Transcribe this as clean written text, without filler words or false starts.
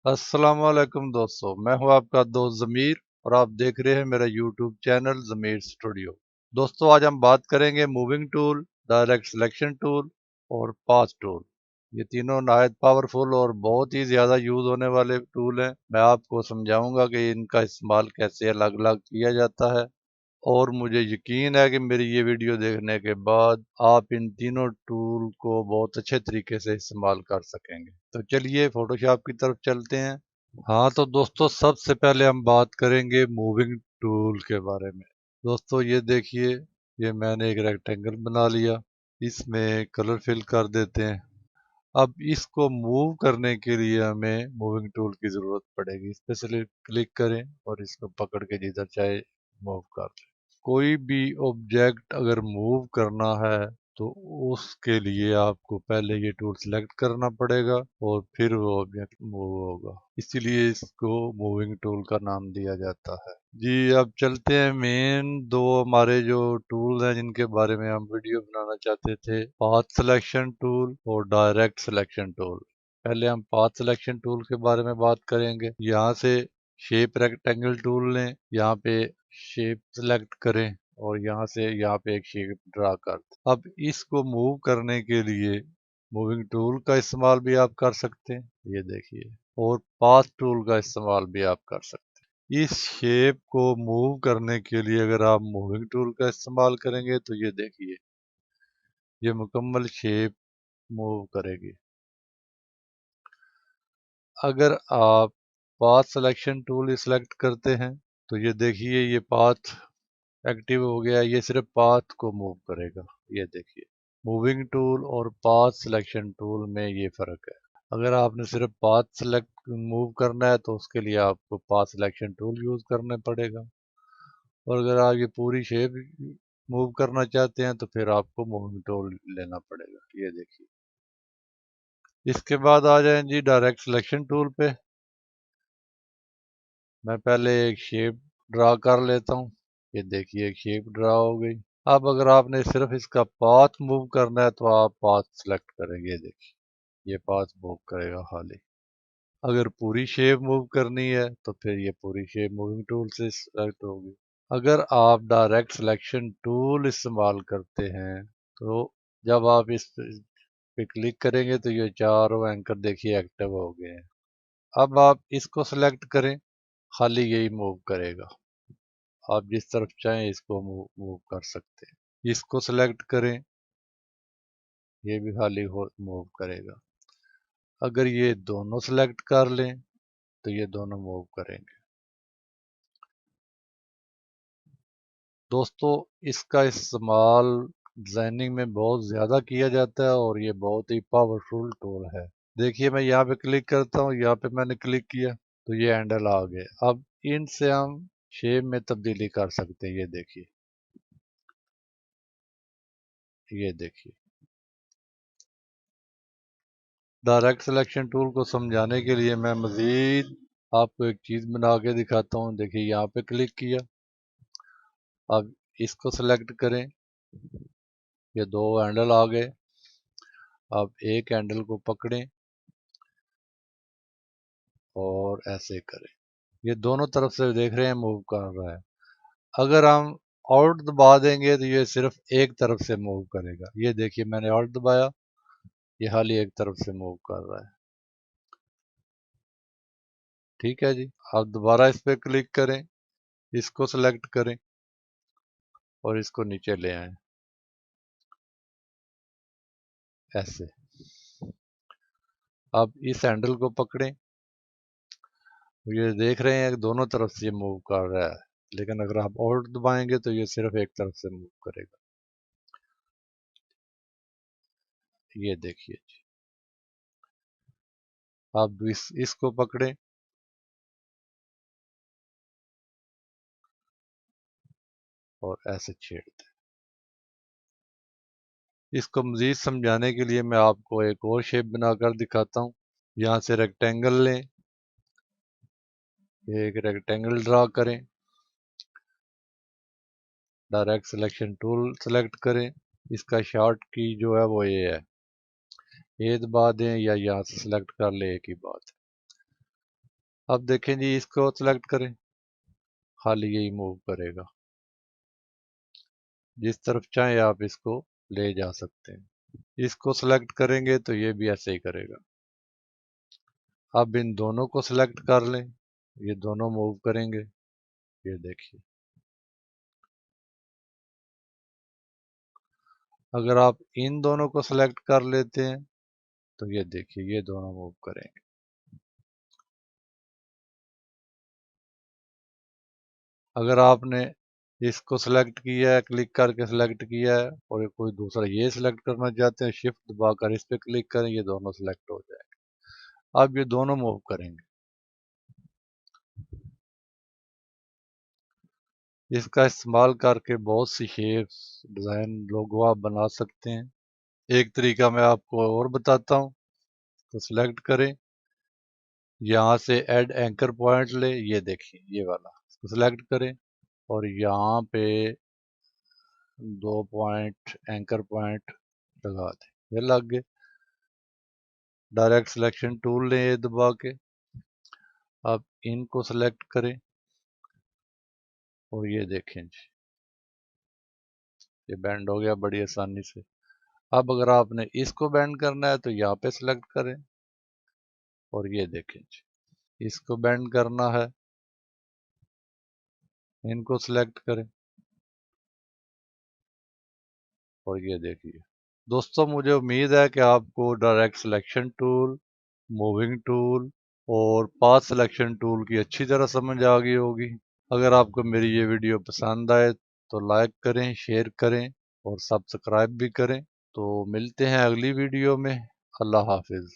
अस्सलाम वालेकुम दोस्तों, मैं हूं आपका दोस्त ज़मीर और आप देख रहे हैं मेरा यूट्यूब चैनल ज़मीर स्टूडियो। दोस्तों, आज हम बात करेंगे moving tool, direct selection tool और पाथ टूल। ये तीनों नहायत पावरफुल और बहुत ही ज़्यादा यूज़ होने वाले टूल हैं। मैं आपको समझाऊंगा कि इनका इस्तेमाल कैसे अलग अलग किया जाता है और मुझे यकीन है कि मेरी ये वीडियो देखने के बाद आप इन तीनों टूल को बहुत अच्छे तरीके से इस्तेमाल कर सकेंगे। तो चलिए फोटोशॉप की तरफ चलते हैं। हाँ तो दोस्तों, सबसे पहले हम बात करेंगे मूविंग टूल के बारे में। दोस्तों ये देखिए, ये मैंने एक रेक्टेंगल बना लिया, इसमें कलर फिल कर देते हैं। अब इसको मूव करने के लिए हमें मूविंग टूल की ज़रूरत पड़ेगी। इस पे क्लिक करें और इसको पकड़ के जिधर चाहे मूव कर लें। कोई भी ऑब्जेक्ट अगर मूव करना है तो उसके लिए आपको पहले ये टूल सेलेक्ट करना पड़ेगा और फिर वो ऑब्जेक्ट मूव होगा, इसीलिए इसको मूविंग टूल का नाम दिया जाता है। जी, अब चलते हैं मेन दो हमारे जो टूल हैं जिनके बारे में हम वीडियो बनाना चाहते थे, पाथ सिलेक्शन टूल और डायरेक्ट सिलेक्शन टूल। पहले हम पाथ सिलेक्शन टूल के बारे में बात करेंगे। यहाँ से शेप रेक्टेंगल टूल लें, यहाँ पे शेप सेलेक्ट करें और यहाँ से यहाँ पे एक शेप ड्रा कर दें। अब इसको मूव करने के लिए मूविंग टूल का इस्तेमाल भी आप कर सकते हैं, ये देखिए, और पाथ टूल का इस्तेमाल भी आप कर सकते हैं। इस शेप को मूव करने के लिए अगर आप मूविंग टूल का इस्तेमाल करेंगे तो ये देखिए, ये मुकम्मल शेप मूव करेगी। अगर आप पाथ सिलेक्शन टूल सेलेक्ट करते हैं तो ये देखिए, ये पाथ एक्टिव हो गया, ये सिर्फ पाथ को मूव करेगा। ये देखिए, मूविंग टूल और पाथ सिलेक्शन टूल में ये फर्क है। अगर आपने सिर्फ पाथ सिलेक्ट मूव करना है तो उसके लिए आपको पाथ सिलेक्शन टूल यूज करना पड़ेगा, और अगर आप ये पूरी शेप मूव करना चाहते हैं तो फिर आपको मूविंग टूल लेना पड़ेगा। ये देखिए, इसके बाद आ जाएं जी डायरेक्ट सिलेक्शन टूल पे। मैं पहले एक शेप ड्रा कर लेता हूँ। ये देखिए, एक शेप ड्रा हो गई। अब अगर आपने सिर्फ इसका पाथ मूव करना है तो आप पाथ सेलेक्ट करेंगे। देखिए, ये पाथ मूव करेगा खाली। अगर पूरी शेप मूव करनी है तो फिर ये पूरी शेप मूविंग टूल से सेलेक्ट होगी। अगर आप डायरेक्ट सिलेक्शन टूल इस्तेमाल करते हैं तो जब आप इस पे क्लिक करेंगे तो ये चारों एंकर देखिए एक्टिव हो गए हैं। अब आप इसको सेलेक्ट करें, खाली यही मूव करेगा। आप जिस तरफ चाहें इसको मूव कर सकते हैं। इसको सेलेक्ट करें, ये भी खाली मूव करेगा। अगर ये दोनों सेलेक्ट कर लें तो ये दोनों मूव करेंगे। दोस्तों, इसका इस्तेमाल डिजाइनिंग में बहुत ज़्यादा किया जाता है और ये बहुत ही पावरफुल टूल है। देखिए, मैं यहाँ पे क्लिक करता हूँ, यहाँ पे मैंने क्लिक किया तो ये हैंडल आ गए। अब इनसे हम शेप में तब्दीली कर सकते हैं। ये देखिए, ये देखिए, डायरेक्ट सिलेक्शन टूल को समझाने के लिए मैं मज़ीद आपको एक चीज़ बना के दिखाता हूँ। देखिए, यहाँ पे क्लिक किया, अब इसको सेलेक्ट करें, ये दो हैंडल आ गए। अब एक हैंडल को पकड़ें और ऐसे करें, ये दोनों तरफ से देख रहे हैं मूव कर रहा है। अगर हम ऑल्ट दबा देंगे तो ये सिर्फ एक तरफ से मूव करेगा। ये देखिए, मैंने ऑल्ट दबाया, ये खाली एक तरफ से मूव कर रहा है। ठीक है जी, अब दोबारा इस पर क्लिक करें, इसको सेलेक्ट करें और इसको नीचे ले आए ऐसे। अब इस हैंडल को पकड़ें, ये देख रहे हैं दोनों तरफ से मूव कर रहा है, लेकिन अगर आप ऑल्ट दबाएंगे तो ये सिर्फ एक तरफ से मूव करेगा। ये देखिए जी, आप इसको पकड़ें और ऐसे छेड़ दें। इसको मज़ीद समझाने के लिए मैं आपको एक और शेप बनाकर दिखाता हूँ। यहाँ से रेक्टेंगल लें, एक रेक्टेंगल ड्रा करें, डायरेक्ट सिलेक्शन टूल सेलेक्ट करें। इसका शॉर्ट की जो है वो ये है, ये दबा दें या यहाँ से सिलेक्ट कर ले, एक ही बात है। अब देखें जी, इसको सिलेक्ट करें, खाली यही मूव करेगा, जिस तरफ चाहे आप इसको ले जा सकते हैं। इसको सिलेक्ट करेंगे तो ये भी ऐसे ही करेगा। अब इन दोनों को सिलेक्ट कर लें, ये दोनों मूव करेंगे, ये देखिए। अगर आप इन दोनों को सिलेक्ट कर लेते हैं तो ये देखिए, ये दोनों मूव करेंगे। अगर आपने इसको सिलेक्ट किया है, क्लिक करके सिलेक्ट किया है, और कोई दूसरा ये सिलेक्ट करना चाहते हैं, शिफ्ट दबाकर इस पे क्लिक करें, ये दोनों सिलेक्ट हो जाएंगे। अब ये दोनों मूव करेंगे। इसका इस्तेमाल करके बहुत सी शेप्स, डिज़ाइन, लोगो आप बना सकते हैं। एक तरीका मैं आपको और बताता हूँ। तो सिलेक्ट करें, यहाँ से ऐड एंकर पॉइंट ले, ये देखिए ये वाला, इसको सिलेक्ट करें और यहाँ पे 2 पॉइंट एंकर पॉइंट लगा दें, ये लग गए। डायरेक्ट सिलेक्शन टूल लें, ये दबा के अब इनको सिलेक्ट करें और ये देखें जी, ये बैंड हो गया बड़ी आसानी से। अब अगर आपने इसको बैंड करना है तो यहाँ पे सिलेक्ट करें और ये देखें जी, इसको बैंड करना है, इनको सिलेक्ट करें और ये देखिए। दोस्तों, मुझे उम्मीद है कि आपको direct selection tool, moving tool और पाथ सिलेक्शन टूल की अच्छी तरह समझ आ गई होगी। अगर आपको मेरी ये वीडियो पसंद आए तो लाइक करें, शेयर करें और सब्सक्राइब भी करें। तो मिलते हैं अगली वीडियो में। अल्लाह हाफिज़।